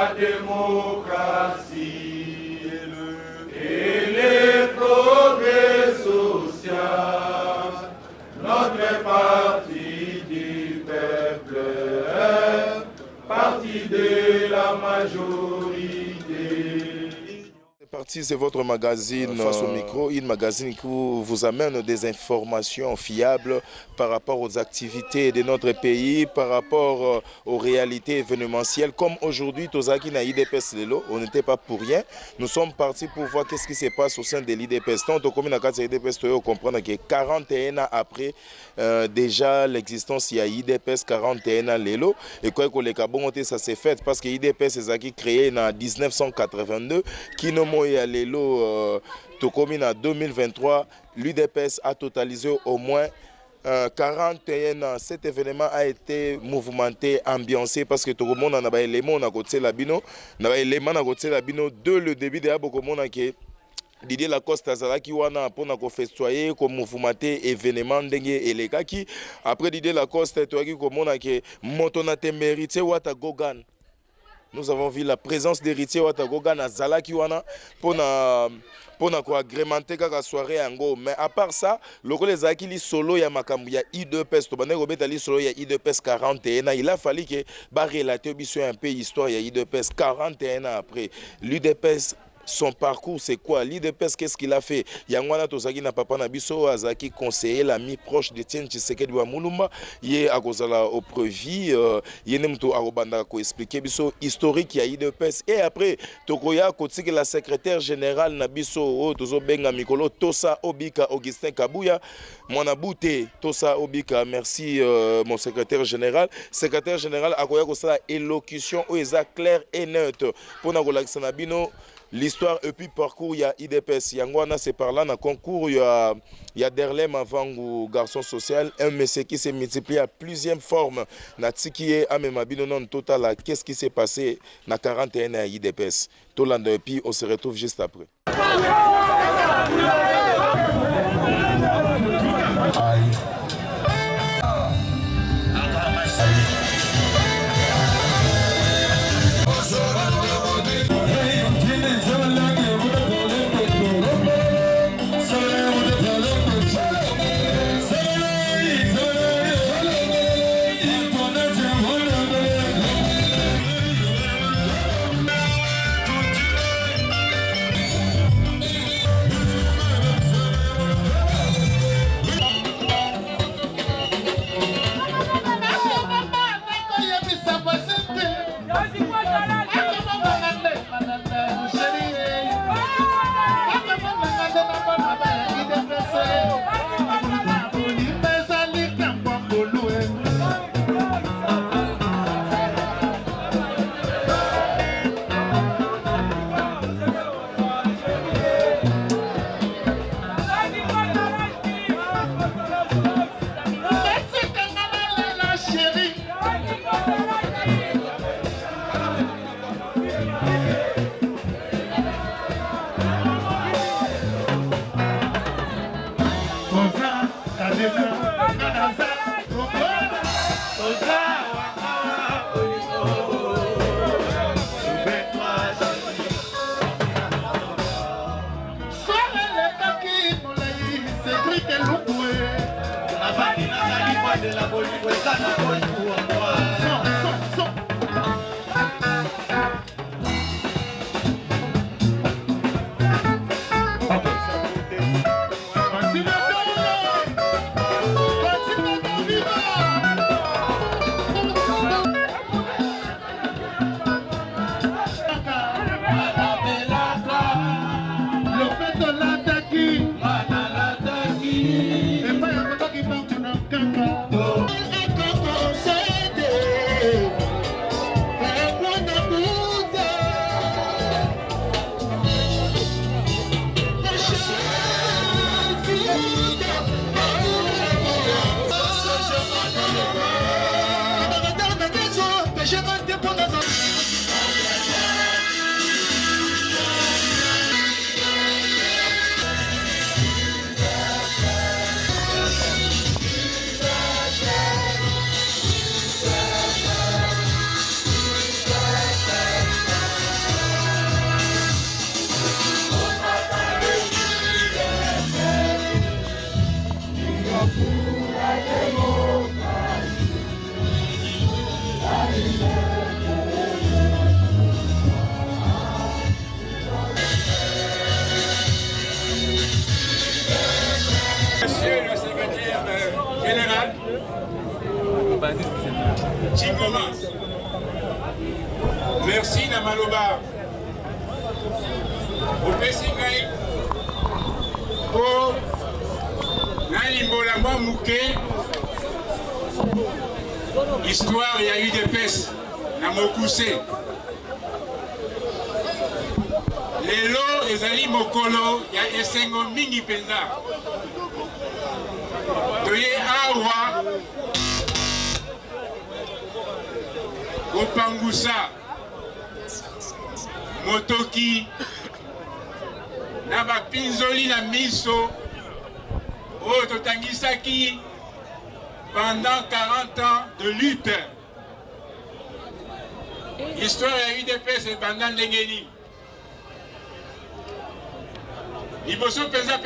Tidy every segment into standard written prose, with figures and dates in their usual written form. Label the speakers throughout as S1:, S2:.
S1: la démocratie et les progrès sociaux, notre parti du peuple, parti de la majorité.
S2: C'est votre magazine Face au micro, une magazine qui vous amène des informations fiables par rapport aux activités de notre pays, par rapport aux réalités événementielles. Comme aujourd'hui, Tozaki na IDPS Lelo, on n'était pas pour rien. Nous sommes partis pour voir qu'est-ce qui se passe au sein de l'IDPS. Donc, comme IDPS, on comprend que 41 ans après, déjà l'existence, il y a IDPS 41 ans Lelo. Et quoi que les Kabongote, ça s'est fait parce que IDPS est créé en 1982, qui nomme à Lelo, en 2023, l'UDPS a totalisé au moins 41 ans. Cet événement a été mouvementé, ambiancé parce que tout le monde a des éléments à côté de la bino. Dès le début de la Didier Lacoste azalaki wana pona ko festoyer ko mouvementer événement ndenge elekaki. Après Didier Lacoste toaki komona ke moto na temerité wata Gogan. Nous avons vu la présence d'héritier wata Gogan azalaki wana pona ko agrémenter kaka soirée yango. Mais à part ça, loko les azalaki li solo ya makambu ya I2PES to bande ko beta li solo ya I2PES 41 ans. Il a fallu que ba relater biso un peu histoire ya I2PES 41 ans après. L'UDPS, son parcours, c'est quoi? L'IDPS, qu'est-ce qu'il a fait? Yangwana Tozaki na papa Nabiso, Azaki conseiller, l'ami proche de Tien Tshisekedi wa Mulumba, yé a kozala au prévis, yé nemto arobanda ko expliquer biso historique ya IDPS. Et après, Tokoya Kotsiki la secrétaire générale Nabiso, Tozo Benga Mikolo, Tosa Obika, Augustin Kabouya, Mwanabute, Tosa Obika, merci mon secrétaire général. Secrétaire général, Akoya Kosala élocution, Oeza clair et neutre. Pour Nakolakisa Nabino, l'histoire et puis parcours, il y a IDPS. Yangwana, c'est par là, dans le concours, il y a Derlem avant ou garçon social, un monsieur qui s'est multiplié à plusieurs formes. Natiki Amemabino non total, qu'est-ce qui s'est passé dans 41 ans à IDPS? Tolanda, et puis on se retrouve juste après.
S3: Chingoma. Merci Namaloba. Opesi ngai po nalimbola mwa muke histoire ya UDPS na mokuse. Lelo ezali mokolo ya esengo mingi penza. Toye awa kopangusa motoki na bapinzoli na miso oyo totangisaki pendant 40 ans de lutte. Histoire ya UDPS ebanda ndenge nini. Liboso penza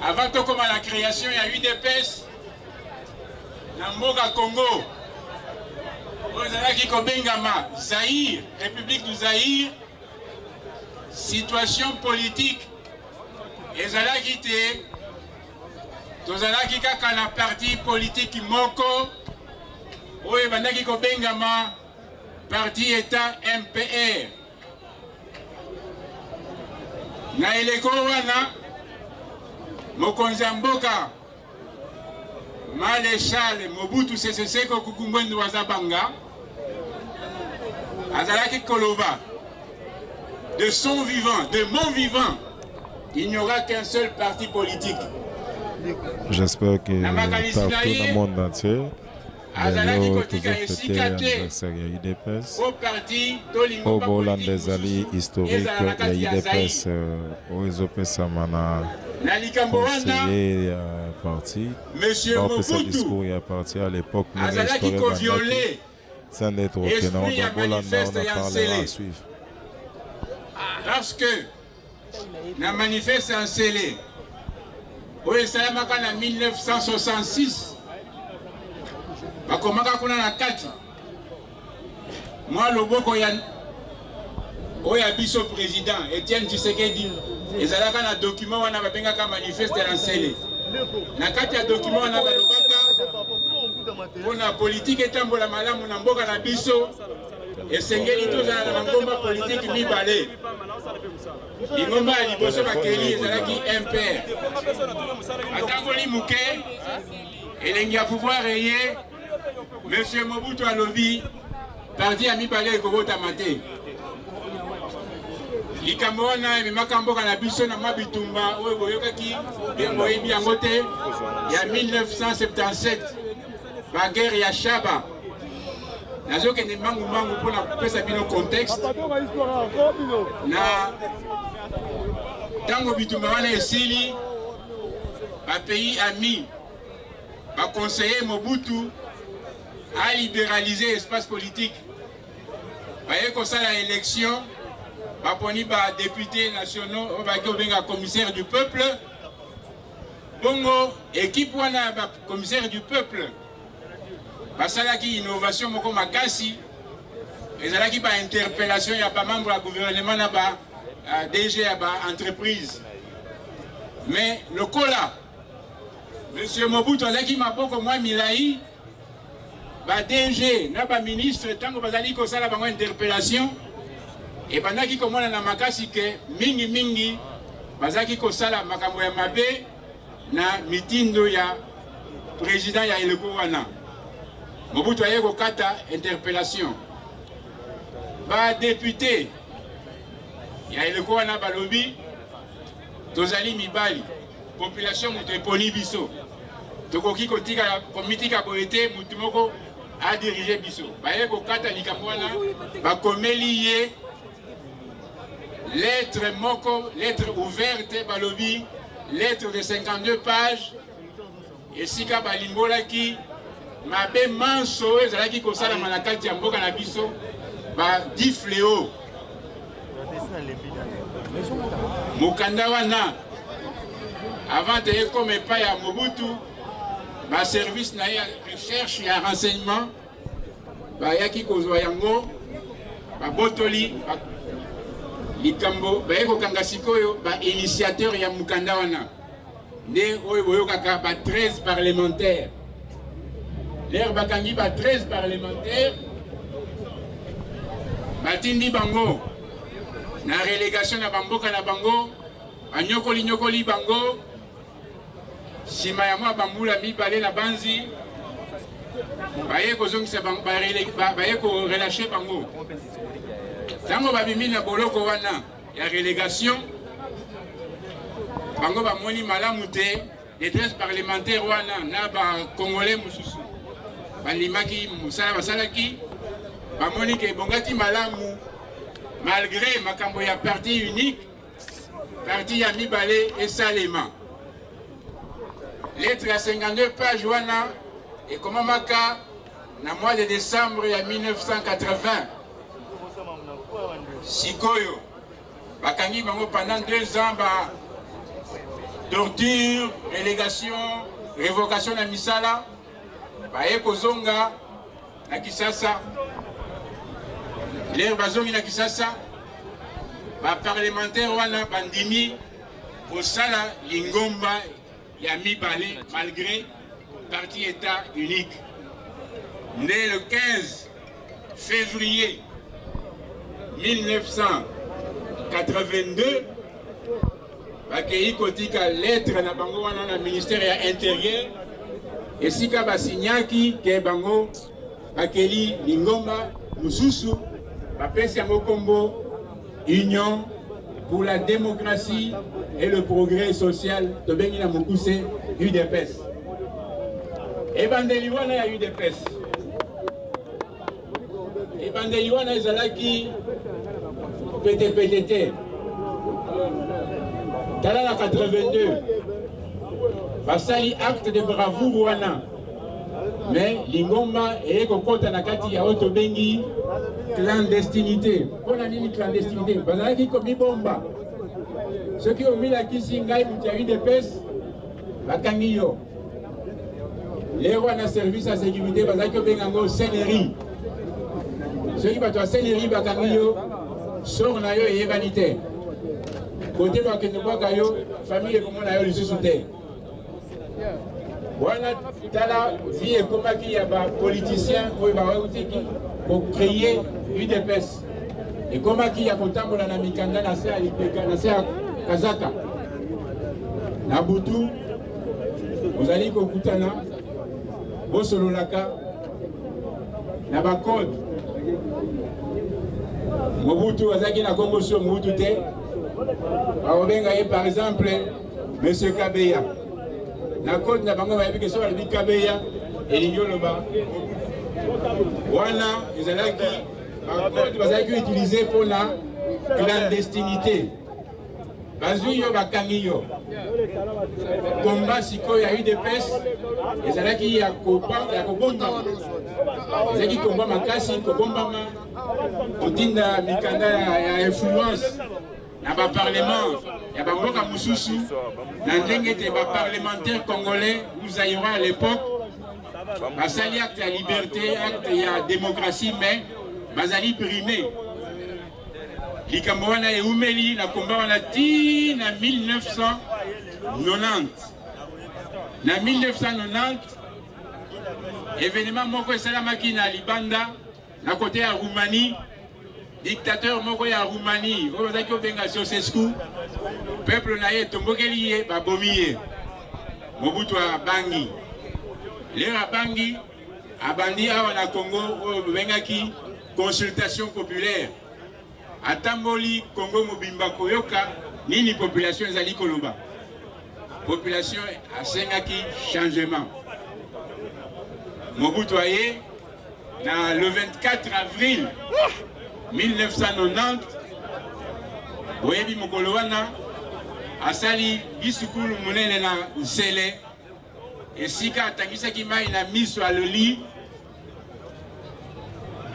S3: avant tokoma la création ya UDPS na mboka Congo ozalaki kobengama Zaïre, République du Zaïre. Situation politique ezalaki te, tozalaki kaka na parti politique moko oyo ebandaki kobengama parti État MPR. Na eleko wana mokonzi ya mboka Maréchal Mobutu Sese Seko Kuku Ngbendu wa Zabanga azalaki koloba de son vivant, de mon vivant, il n'y aura qu'un seul parti politique.
S4: J'espère que partout dans le monde entier, les autres fêtés l'anniversaire de l'UDPS, au Boland des alliés historiques de l'UDPS, au Ezopé-Samana, conseiller parti, donc ce discours est parti à l'époque, mais l'histoire est sans être au Kénan, au Boland, on en parlera à suivre.
S3: Parce que la manifeste en scellé, au Esalamaka en 1966, bakomaka kuna na kati, moi loboko ya oya biso président Etienne Tshisekedi, ezalaka na document wana babengaka manifeste en scellé. Na kati ya document wana balobaka pona politique etambola malamu na mboka na biso. Esengeli tozala na ngomba politique mibale. Ingomba ya liboso bakeli ezalaki MPR. Atangoli muke, elengi ya pouvoir eye, Monsieur Mobutu alobi, parti ya mibale ekobotama te. Likambo wana ememaka mboka na biso na mabitumba oyo boyokaki boyebi yango te ya 1977, ba guerre ya Shaba. Nazo kende mangu pona pesa bino contexte na tango bitumba wana esili ba pays ami ba conseiller Mobutu a libéralisé l'espace politique. Ba yeko sala élection ba poni ba députés nationaux ba kobenga commissaire du peuple. Bongo équipe wana ba commissaire du peuple. Basalaki innovation moko makasi ezalaki ba interpellation ya ba membre ya gouvernement na ba DG ya ba entreprise. Mais le kola Monsieur Mobutu azaki maboko mwa milai ba DG na ba ministre tango bazali ko sala bango interpellation et bandaki komona na makasi ke mingi bazaki ko sala makambo ya mabe na mitindo ya président ya eleko wana. Mobutu aye kokata interpellation. Ba député ya eleko wana balobi tozali mibali population mutu eponi biso tokoki kotika komitika boyete mutu moko a diriger biso. Baye kokata likambo wana bakomeli ye lettre moko, lettre ouverte balobi, lettre de 52 pages esika balimbolaki mabe manso ezalaki kosala manakati ya mboka na biso ba di fléau. Mukanda wana avant de comme pas ya Mobutu ba service na ya recherche ya renseignement ba yaki kozwa yango ba botoli likambo ba yeko kanga sikoyo ba initiateur ya mukanda wana nde oyo boyokaka ba 13 parlementaires L'air bakangi ba 13 parlementaires. Batindi bango. Na relégation na bamboka na bango. Nyokoli bango. Sima ya mwa bambula mibale na banzi. Baye kozongisa bango. Baye ko relâcher bango. Tango babimi na boloko wana ya relégation. Bango ba moni malamu te. Les 13 parlementaires wana na ba congolais mususu balimaki musala basalaki bamoni ke bongaki malamu malgré makambo ya parti unique parti ya mibale esalema lettre ya 52 pages wana ekomamaka na mois de décembre ya 1980 sikoyo bakangi bango pendant 2 ans ba torture, relégation, révocation na misala, baye kozonga na Kisasa. L'air bazongi na Kisasa, ba parlementaire wana bandimi au sala lingomba ya mibale malgré parti état unique. Né le 15 février 1982, bakei kotika lettre na bango wana na ministère ya intérieur esika basinyaki ke bango bakeli lingomba mususu bapesi yango kombo Union pour la démocratie et le progrès social tobengi na mokuse UDPS ebandeli wana ya UDPS ebandeli wana ezalaki pete Tala la 82, basali acte de bravoure wana, mais lingomba et kokota na kati ya otobengi clandestinité. On a dit clandestinité, bazalaki komi bomba. Ceux qui ont mis la kisi ngai mutia UDPS, bakangi yo. Les wana service à sécurité, bazalaki obengango CNRI. Ceux qui battent CNRI bakangi yo, sort na yo et vanité. Côté bakende kwaka yo famille komona yo lisusu te wana tala vie ekomaki ya ba politicien oyo bawutiki ko créer UDPS ekomaki ya kotambola na mikanda na se ya lipeka na se ya kazaka na butu ozali kokutana bosololaka na bakode Mobutu azaki na Congo sur Mobutu te par exemple, M. Kabeya. Na côte na bango ba yebike so ba bi Kabeya et l'Inyoloba. Wana ezalaki ba côte bazaki utiliser pour la clandestinité. Bazui yo bakangi yo. Combat siko ya UDPS ezalaki ya kobonda. Ezalaki combat makasi kobombama. Kotinda mikanda ya influence. Na ba parlement ya bamboka mususu na ndenge te ba parlementaire congolais nous ayons à l'époque basali acte ya liberté acte ya démocratie mais bazali primé likambo wana eumeli na komba wana ti na 1990 na 1990 événement moko esalamaki na libanda na côté ya Roumanie dictateur moko ya Roumanie, vous avez benga Ceausescu, peuple naye tombokeli ye babomi ye. Mobutu abangi. Lera bangi abandi awa na Congo bengaki consultation populaire. Atamboli Congo mobimba koyoka nini population ezali koloba. Population asengaki changement. Mobutu aye na le 24 avril 1990, Oyebi Mokolowana asali bisukulu munene na Nsele esika atangisaki mai na miso ya loli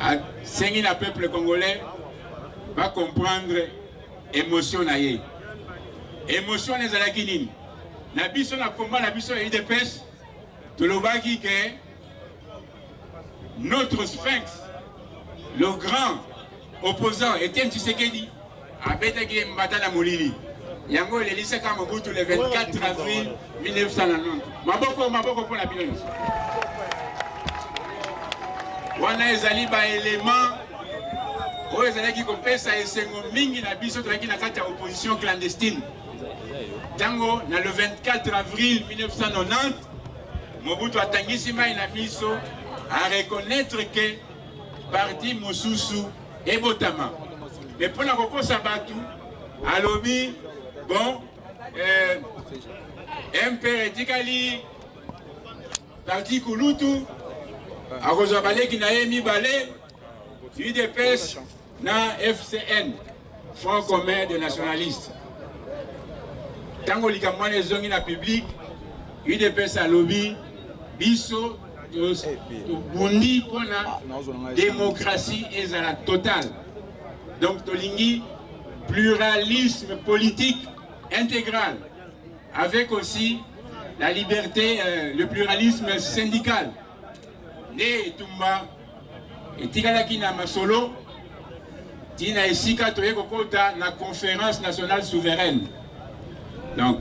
S3: asengi na peuple congolais va comprendre émotion na ye. Émotion ezalaki nini? Na biso na combat na biso ya UDPS tolobaki ke notre sphinx, le grand opposant Etienne Tshisekedi abetaki Mbatana Molili. Yango lelisaka Mobutu le 24 avril 1990. Maboko pour la bilan. wana ezali ba élément oyo ezalaki kopesa esengo mingi na biso tozalaki na kati ya opposition clandestine. Tango na le 24 avril 1990 Mobutu atangisi mai na biso à reconnaître que parti mosusu ebotama. Mais pour la kokosa batu alobi bon MPR etikali parti kulutu akozwa baleki na ye mibale UDPS na FCN Front commun des nationalistes. Tango likamwana ezongi na public UDPS alobi biso bundi pona démocratie ezala totale. Donc tolingi pluralisme politique intégral avec aussi la liberté, le pluralisme syndical. Ne tumba etikalaki na masolo tina esika toye kokota na conférence nationale souveraine. Donc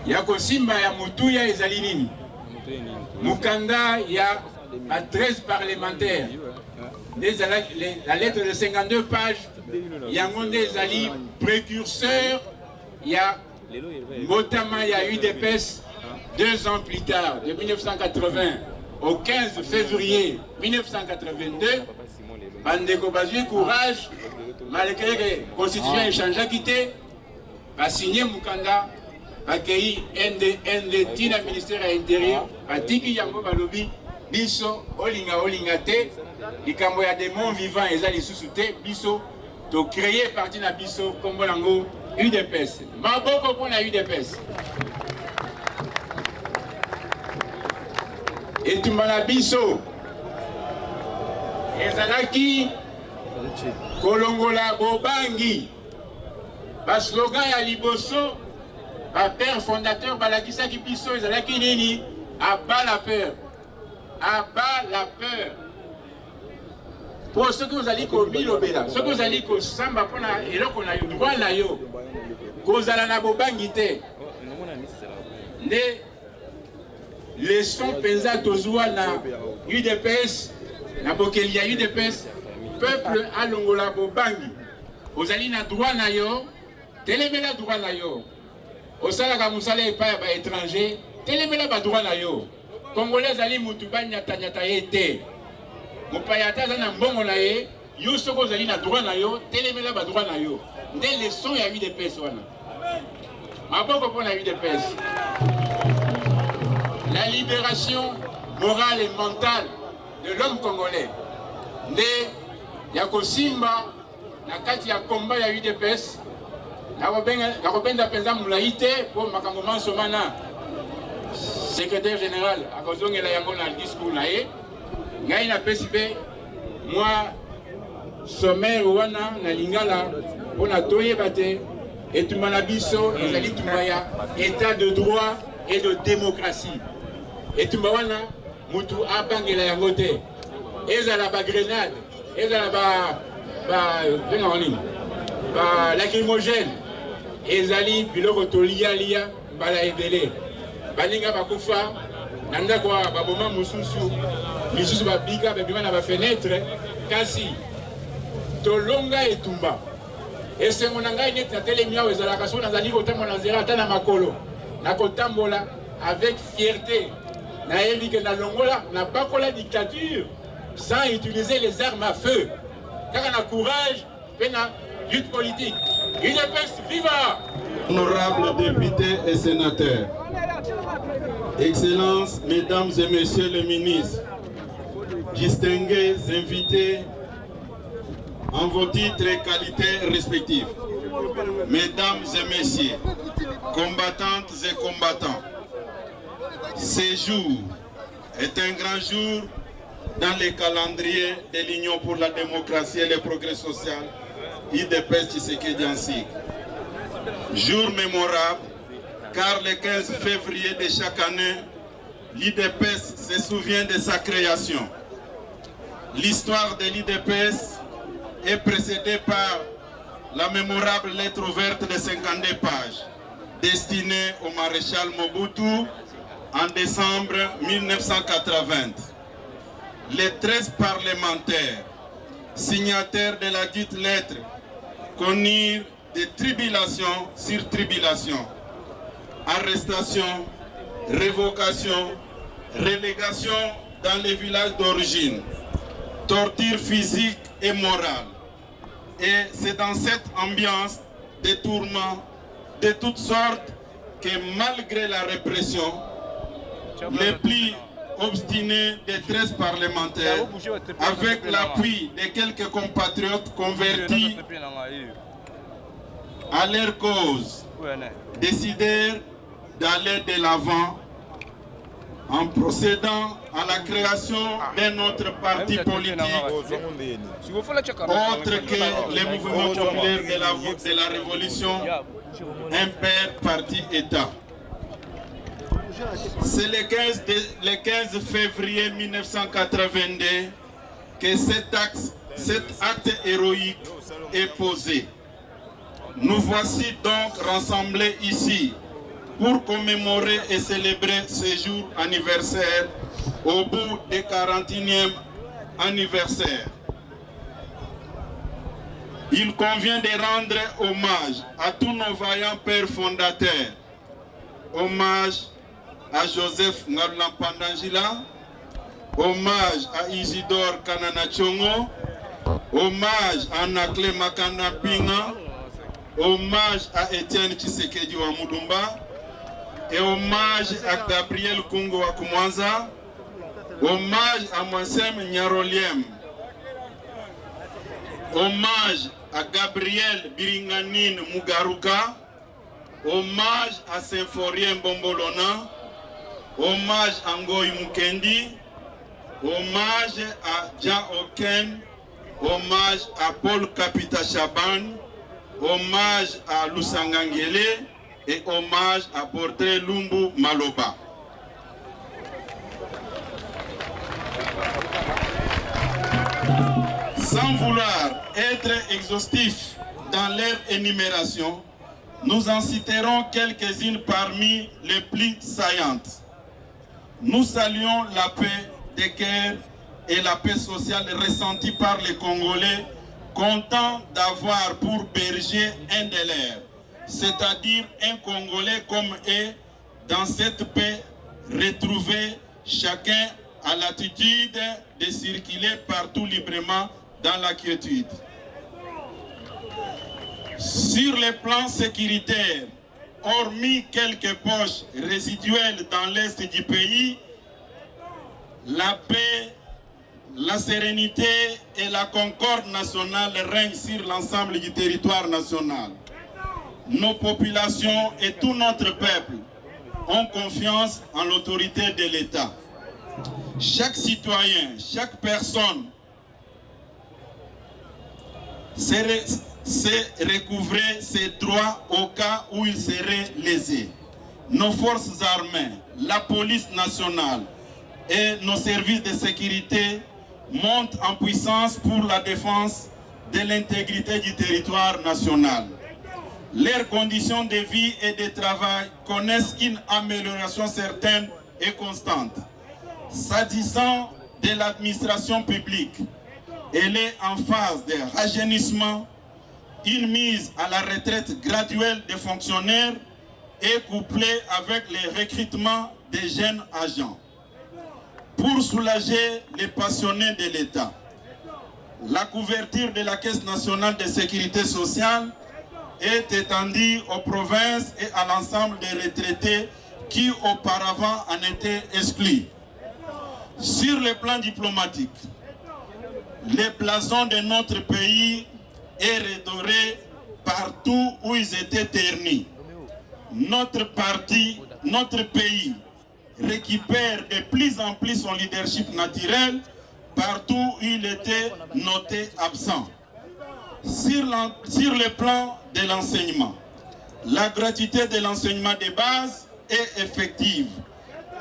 S3: yako simba ya mutuya ezali nini mukanda ya 13 parlementaires. La lettre de 52 pages yangonde ezali précurseur ya Motama ya UDPS 2 ans plus tard, de 1980 au 15 février 1982, Bandeko bazui courage, malgré que la constitution ait changé, quitté, va signer Mukanda, va accueillir ND Tina ministère de l'Intérieur, va tiki yango balobi, biso, olinga te, likambo ya démon vivant, ezali sous-souté, biso, to créer parti na biso, kombo lango, UDPS. Maboko pour la UDPS. Et tout le biso. Ezalaki Kolongola Bobangi. Ba slogan ya liboso, ba père fondateur balakisa ki biso ezalaki nini? Abat la peur. Abat la peur. Pour ceux que vous allez komilobela, ceux que vous allez ko samba pona eloko na yo droit na yo. Kozala na bobangi te. Les leçons penza tozwa na UDPS na bokeli ya UDPS peuple alongola bobangi. Ozali na droit na yo, telemela droit na yo. Osala ka musala epa ba étranger, telemela ba droit na yo. Congolais ali mutu ba nyata yete. Mopayata za na mbongo na ye, yo soko ozali na droit na yo, telemela ba droit na yo. Des leçons ya UDPS wana. Maboko pour la UDPS. La libération morale et mentale de l'homme congolais. Ne Yakosimba na kati ya combat ya UDPS. Na robenda penza mulaite pour makambo somana. Secrétaire général akozongela yango na discours na ye. Ngai na PSB moi sommaire wana na lingala pona toyeba te etumana biso ezali tumaya état de droit et de démocratie. Etumba wana mutu abangela yango te. Ezala ba grenade, ezala ba lacrymogène, ezali biloko tolia bala ebele. Balinga bakufa nanda kwa baboma mususu misusu babika babima na ba fenêtre kasi tolonga etumba. Esengo na ngai neti na telemi awa ezalaka so nazali kotambola na nzela ata na makolo nakotambola avec fierté nayebi ke na longola na bakola dictature sans utiliser les armes à feu kaka na courage pe na lutte politique. UDPS viva!
S1: Honorables députés et sénateurs, Excellences, Mesdames et Messieurs les ministres, distingués invités en vos titres et qualités respectifs, Mesdames et Messieurs, combattantes et combattants, ce jour est un grand jour dans le calendrier de l'Union pour la démocratie et le progrès social, UDPS Tshisekedi Ansik. Jour mémorable, car le 15 février de chaque année, l'UDPS se souvient de sa création. L'histoire de l'UDPS est précédée par la mémorable lettre ouverte de 52 pages, destinée au maréchal Mobutu en décembre 1980. les 13 parlementaires signataires de la dite lettre connurent des tribulations sur tribulations, arrestations, révocations, relégations dans les villages d'origine, torture physique et morale. Et c'est dans cette ambiance de tourments de toutes sortes que malgré la répression, les plis obstinés des 13 parlementaires, avec l'appui de quelques compatriotes convertis à leur cause, décidèrent d'aller de l'avant en procédant à la création d'un autre parti politique autre que les mouvements populaires de la Révolution, un père parti-État. C'est le 15 février 1982 que cet acte héroïque est posé. Nous voici donc rassemblés ici pour commémorer et célébrer ce jour anniversaire au bout du 41e anniversaire. Il convient de rendre hommage à tous nos vaillants pères fondateurs. Hommage à Joseph Ngalampandangila, hommage à Isidore Kananachongo, hommage à Nakle Makanapinga, hommage à Étienne Tshisekedi wa Mudumba et hommage à Gabriel Kungo wa Kumwanza, hommage à Mwasem Nyaroliem, hommage à Gabriel Biringanine Mugaruka, hommage à Symphorien Bombolona, hommage à Ngoy Mukendi, hommage à Jean Oken, hommage à Paul Kapita Chaban, hommage à Lusangangele et hommage à Portrait Lumbu Maloba. Sans vouloir être exhaustif dans leur énumération, nous en citerons quelques-unes parmi les plus saillantes. Nous saluons la paix des guerres et la paix sociale ressentie par les Congolais, contents d'avoir pour berger un de leurs, c'est-à-dire un Congolais comme eux, dans cette paix retrouvée, chacun a l'attitude de circuler partout librement dans la quiétude. Sur le plan sécuritaire, hormis quelques poches résiduelles dans l'est du pays, la paix, la sérénité et la concorde nationale règnent sur l'ensemble du territoire national. Nos populations et tout notre peuple ont confiance en l'autorité de l'État. Chaque citoyen, chaque personne sait recouvrer ses droits au cas où il serait lésé. Nos forces armées, la police nationale et nos services de sécurité montent en puissance pour la défense de l'intégrité du territoire national. Leurs conditions de vie et de travail connaissent une amélioration certaine et constante. S'agissant de l'administration publique, elle est en phase de rajeunissement. Une mise à la retraite graduelle des fonctionnaires est couplée avec le recrutement des jeunes agents. Pour soulager les passionnés de l'État, la couverture de la Caisse nationale de sécurité sociale est étendue aux provinces et à l'ensemble des retraités qui auparavant en étaient exclus. Sur le plan diplomatique, les blasons de notre pays est redoré partout où ils étaient ternis. Notre pays récupère de plus en plus son leadership naturel partout où il était noté absent. Sur le plan de l'enseignement, la gratuité de l'enseignement de base est effective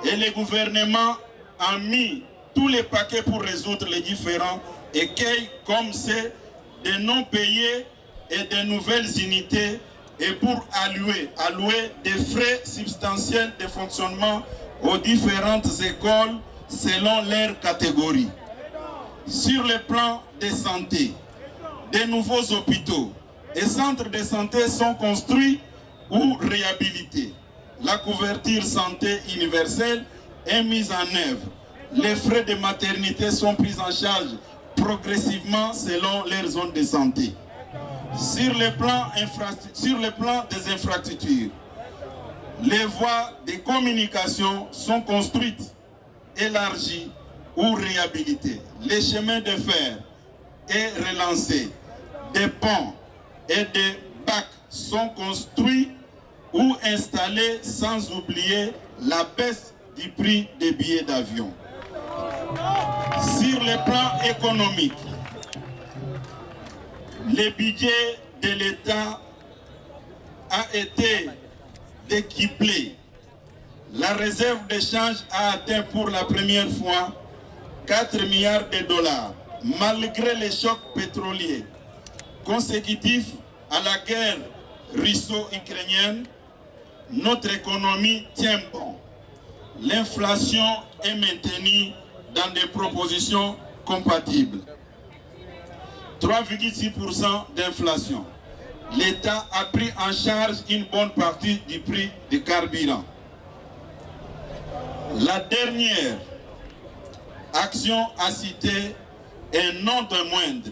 S1: et le gouvernement a mis tous les paquets pour résoudre les différents écueils comme c'est de non-payés et de nouvelles unités et pour allouer des frais substantiels de fonctionnement aux différentes écoles selon leur catégorie. Sur le plan de santé, de nouveaux hôpitaux et centres de santé sont construits ou réhabilités. La couverture santé universelle est mise en œuvre. Les frais de maternité sont pris en charge progressivement selon leurs zones de santé. Sur le plan des infrastructures, les voies de communication sont construites, élargies ou réhabilitées. Les chemins de fer sont relancés. Des ponts et des bacs sont construits ou installés, sans oublier la baisse du prix des billets d'avion. Sur le plan économique, le budget de l'État a été décuplé. La réserve d'échange a atteint pour la première fois 4 milliards de dollars, malgré les chocs pétroliers consécutifs à la guerre russo-ukrainienne. Notre économie tient bon. L'inflation est maintenue dans des propositions compatibles. 3,6% d'inflation. L'État a pris en charge une bonne partie du prix du carburant. La dernière action à citer, et non de moindre,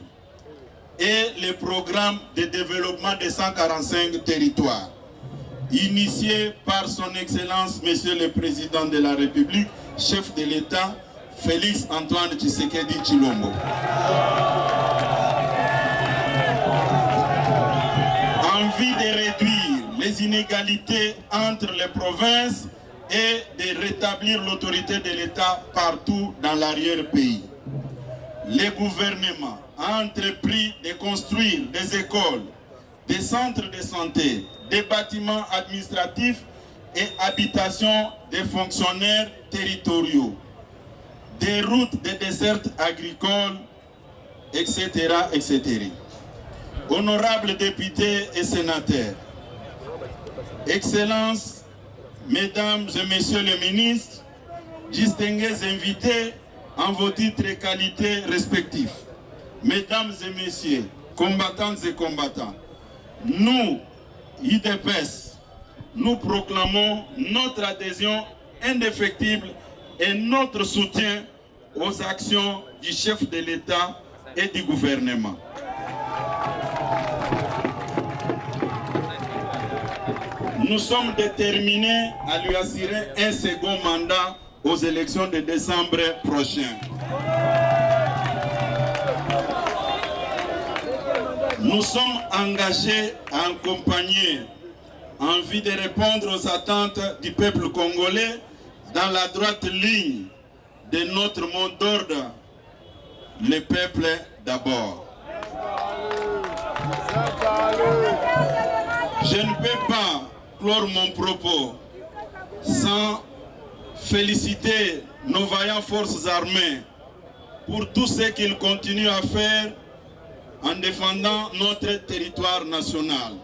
S1: est le programme de développement des 145 territoires, initié par son Excellence, Monsieur le Président de la République, chef de l'État, Félix Antoine Tshisekedi Tshilombo. En vue de réduire les inégalités entre les provinces et de rétablir l'autorité de l'État partout dans l'arrière-pays, le gouvernement a entrepris de construire des écoles, des centres de santé, des bâtiments administratifs et habitations des fonctionnaires territoriaux, des routes, des dessertes agricoles, etc., etc. Honorables députés et sénateurs, Excellences, Mesdames et Messieurs les ministres, distingués invités en vos titres et qualités respectifs, Mesdames et Messieurs, combattantes et combattants, nous, UDPS, nous proclamons notre adhésion indéfectible et notre soutien aux actions du chef de l'État et du gouvernement. Nous sommes déterminés à lui assurer un second mandat aux élections de décembre prochain. Nous sommes engagés à accompagner en vue de répondre aux attentes du peuple congolais dans la droite ligne de notre mot d'ordre, le peuple d'abord. Je ne peux pas clore mon propos sans féliciter nos vaillantes forces armées pour tout ce qu'ils continuent à faire en défendant notre territoire national.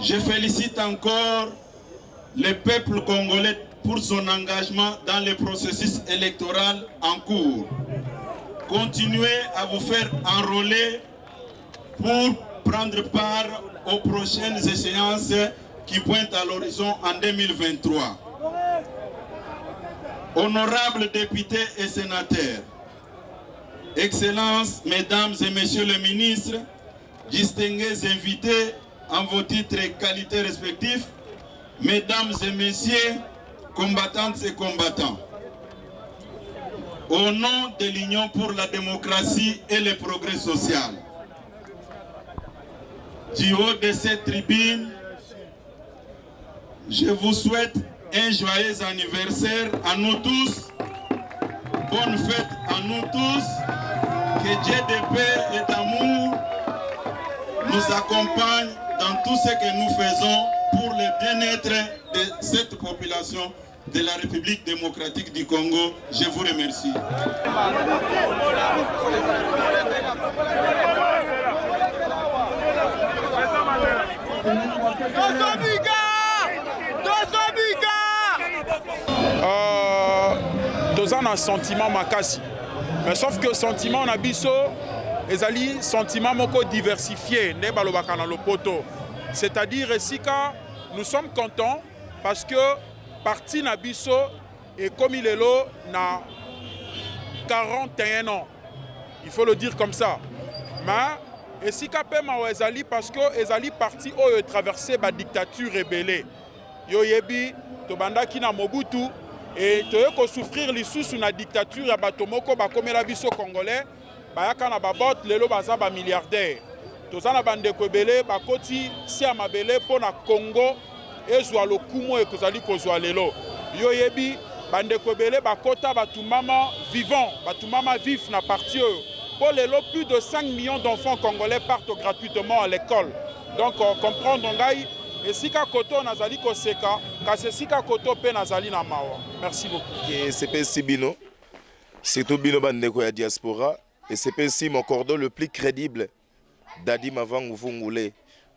S1: Je félicite encore le peuple congolais pour son engagement dans le processus électoral en cours. Continuez à vous faire enrôler pour prendre part aux prochaines échéances qui pointent à l'horizon en 2023. Honorables députés et sénateurs, Excellences, Mesdames et Messieurs les ministres, distingués invités en vos titres et qualités respectifs, Mesdames et Messieurs, combattantes et combattants, au nom de l'Union pour la démocratie et le progrès social, du haut de cette tribune, je vous souhaite un joyeux anniversaire à nous tous, bonne fête à nous tous, que Dieu de paix et d'amour nous accompagne dans tout ce que nous faisons pour le bien-être de cette population de la République démocratique du Congo. Je vous remercie.
S5: Nous avons un sentiment makasi Mais sauf que sentiment na biso ezali sentiment moko diversifié ne balobaka na lopoto. C'est-à-dire esika nous sommes contents parce que parti na biso et comme il est là na 41 ans. Il faut le dire comme ça. Mais esika pema ezali parce que ezali parti oyo traversé ba dictature rebelle. Yo yebi to bandaki na Mobutu et toye ko souffrir lisusu na dictature ya bato moko bakomela biso congolais bayaka na babot lelo baza ba milliardaire. Toza na bandeko ebele bakoti si ya mabele po na Congo ezwa lokumo ekozali kozwa lelo. Yo yebi bandeko ebele bakota batumama vivant, batumama vif na parti oyo. Pour lelo plus de 5 millions d'enfants congolais partent gratuitement à l'école. Donc comprendre ngai esika koto nazali koseka kasi esika koto pe nazali na mawa. Merci beaucoup.
S2: Et c'est bino. C'est tout bino bandeko ya diaspora et c'est mon cordon le plus crédible. Dadi Mavangu Vungule.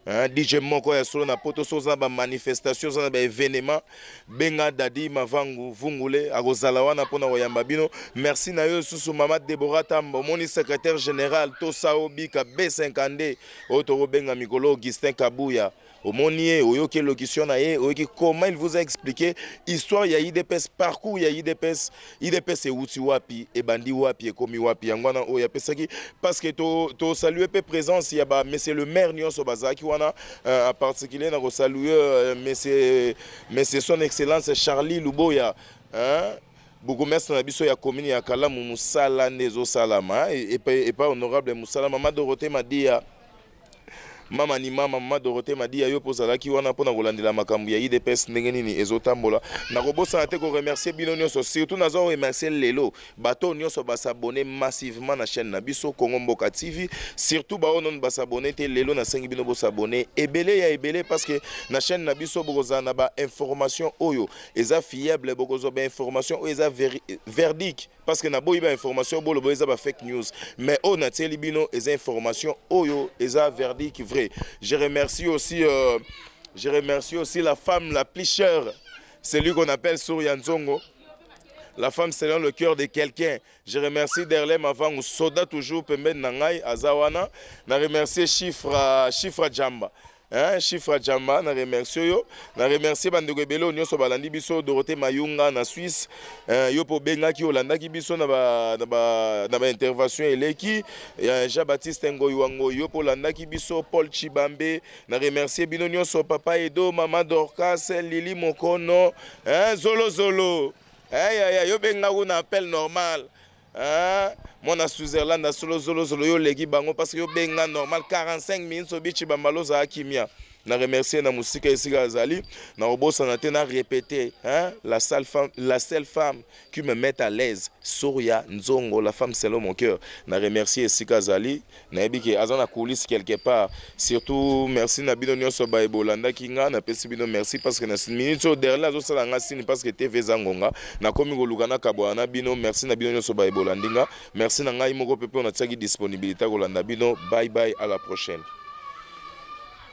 S2: DJ Moko ya solo na poto soza ba manifestation za ba événement benga Dadi Mavangu Vungule agozalawana pona wayamba bino. Merci na yo susu mama Deborah Tambo moni secrétaire général Tosao Bika B50 otoro benga Mikolo Augustin Kabuya. Omonié, oyoke locution na ye, oyoke comment il vous a expliqué histoire ya IDPS parcours ya IDPS et outi wapi et bandi wapi et komi wapi yangwana oya pesaki parce que to saluer pe présence ya ba monsieur le maire nyonso bazaki wana en particulier na ko saluer monsieur son excellence Charlie Luboya hein bourgmestre na biso ya commune ya Kalamu Musala Nezo Salama et pas honorable Musala Mama Dorothée Madia Mama ni mama Dorothée m'a dit yo pozalaki wana pona kolandela makambu ya IDPS ndenge nini ezotambola na kobosa na te ko remercier bino nyonso surtout nazo remercier lelo bato nyonso ba s'abonner massivement na chaîne na biso Congo Mboka TV surtout ba onon ba s'abonner te lelo na sengi bino bo s'abonner ebele ya ebele parce que na chaîne na biso bokoza na ba information oyo eza fiable bokozo ba information oyo eza verdict parce que na boyi ba information bolo bo eza ba fake news mais on a teli bino eza information oyo eza verdict vrai. Je remercie aussi la femme la plus chère, celui qu'on appelle Souria Nzongo. La femme selon le cœur de quelqu'un. Je remercie Derlem avant ou Soda toujours Pemben Nangai Azawana. Je remercie Chiffre Djamba. Chiffre Djamba, na remercie yo. Na remercie bandeko ebele nyonso balandi biso Dorothée Mayunga na Suisse. Yo po benga ki Olanda ki biso na ba intervention eleki. Jean-Baptiste Ngoywango yo po Olanda ki biso Paul Chibambe. Na remercie bino nyonso Papa Edo, Mama Dorcas, Lili Mokono, Zolo. Yo benga una appel normal. Mon à Switzerland, à Zolo yo legi bango parce que yo benga normal 45 minutes so bichi bambalo za kimia. Na remercier na musika ici Azali, na obosa na te na répéter la seule femme qui me met à l'aise, Souria Nzongo, la femme selon mon cœur. Na remercier ici Azali, na ebiki azana coulisse quelque part. Surtout merci na bino nyonso ba ebolanda kinga na pesi bino merci parce que na minute derrière zo sala ngasini parce que TV zangonga na komi golugana kabwana bino merci na bino nyonso ba ebolandinga. Merci na ngai moko pepe on a tsaki disponibilité kolanda bino. Bye bye à la prochaine.